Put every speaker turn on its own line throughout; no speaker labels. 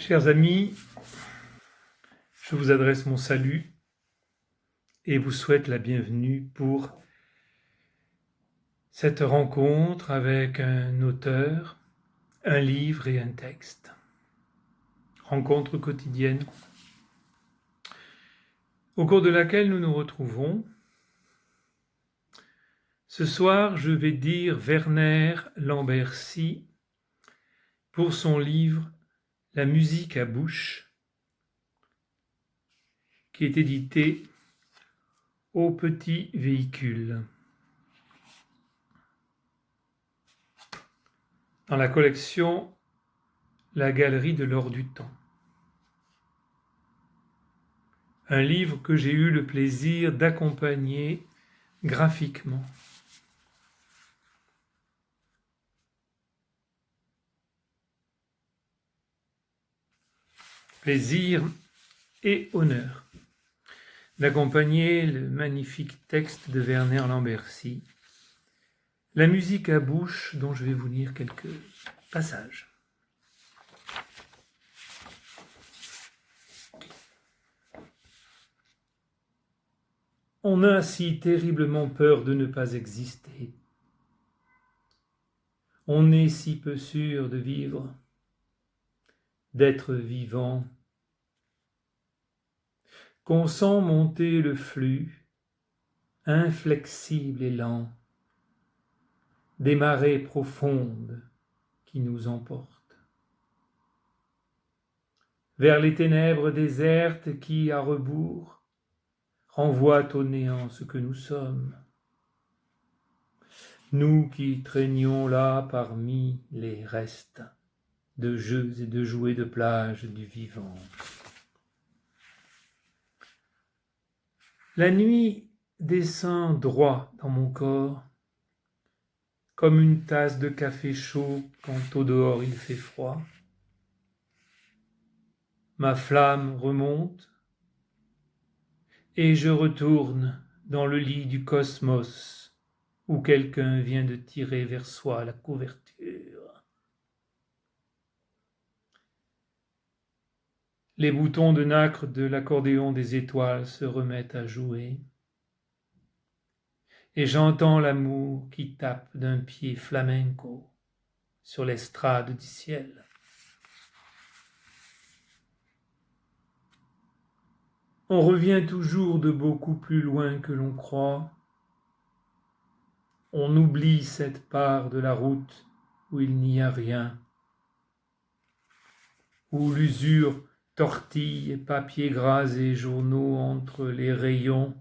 Chers amis, je vous adresse mon salut et vous souhaite la bienvenue pour cette rencontre avec un auteur, un livre et un texte. Rencontre quotidienne au cours de laquelle nous nous retrouvons. Ce soir, je vais dire Werner Lambercy pour son livre La musique à bouche, qui est édité au Petit Véhicule, dans la collection La Galerie de l'Or du Temps. Un livre que j'ai eu le plaisir d'accompagner graphiquement. Plaisir et honneur d'accompagner le magnifique texte de Werner Lambercy, La musique à bouche, dont je vais vous lire quelques passages. On a si terriblement peur de ne pas exister. On est si peu sûr de vivre, d'être vivant, qu'on sent monter le flux, inflexible et lent, des marées profondes qui nous emportent. Vers les ténèbres désertes qui, à rebours, renvoient au néant ce que nous sommes. Nous qui traînions là parmi les restes de jeux et de jouets de plage du vivant. La nuit descend droit dans mon corps, comme une tasse de café chaud quand au dehors il fait froid. Ma flamme remonte et je retourne dans le lit du cosmos où quelqu'un vient de tirer vers soi la couverture. Les boutons de nacre de l'accordéon des étoiles se remettent à jouer et j'entends l'amour qui tape d'un pied flamenco sur l'estrade du ciel. On revient toujours de beaucoup plus loin que l'on croit. On oublie cette part de la route où il n'y a rien, où l'usure tortille papier gras et journaux entre les rayons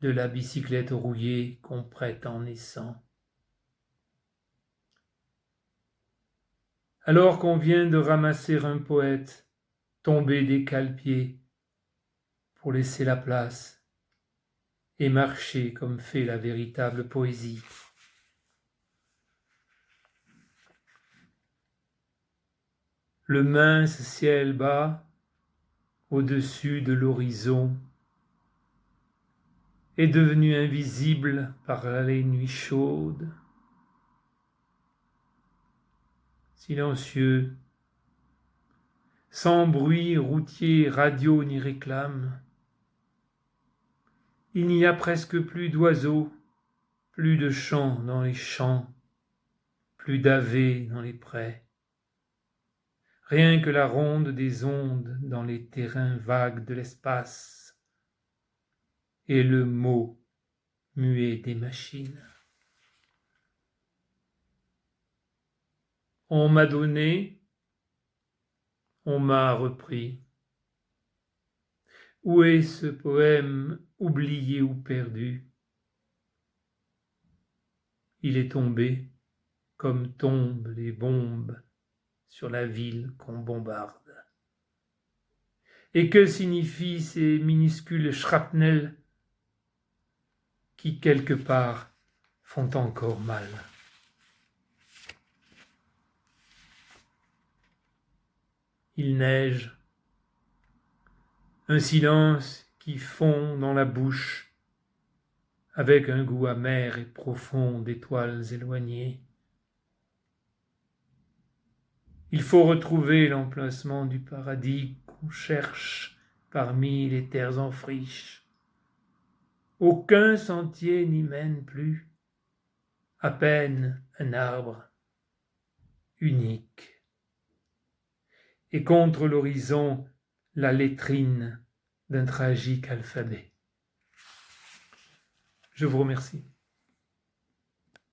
de la bicyclette rouillée qu'on prête en naissant. Alors qu'on vient de ramasser un poète tombé des cale-pieds pour laisser la place et marcher comme fait la véritable poésie. Le mince ciel bas au-dessus de l'horizon est devenu invisible par les nuits chaudes. Silencieux, sans bruit routier, radio ni réclame, il n'y a presque plus d'oiseaux, plus de chants dans les champs, plus d'avés dans les prés. Rien que la ronde des ondes dans les terrains vagues de l'espace et le mot muet des machines. On m'a donné, on m'a repris. Où est ce poème oublié ou perdu? Il est tombé comme tombent les bombes sur la ville qu'on bombarde. Et que signifient ces minuscules shrapnels qui quelque part font encore mal? Il neige, un silence qui fond dans la bouche avec un goût amer et profond d'étoiles éloignées. Il faut retrouver l'emplacement du paradis qu'on cherche parmi les terres en friche. Aucun sentier n'y mène plus, à peine un arbre unique. Et contre l'horizon, la lettrine d'un tragique alphabet. Je vous remercie.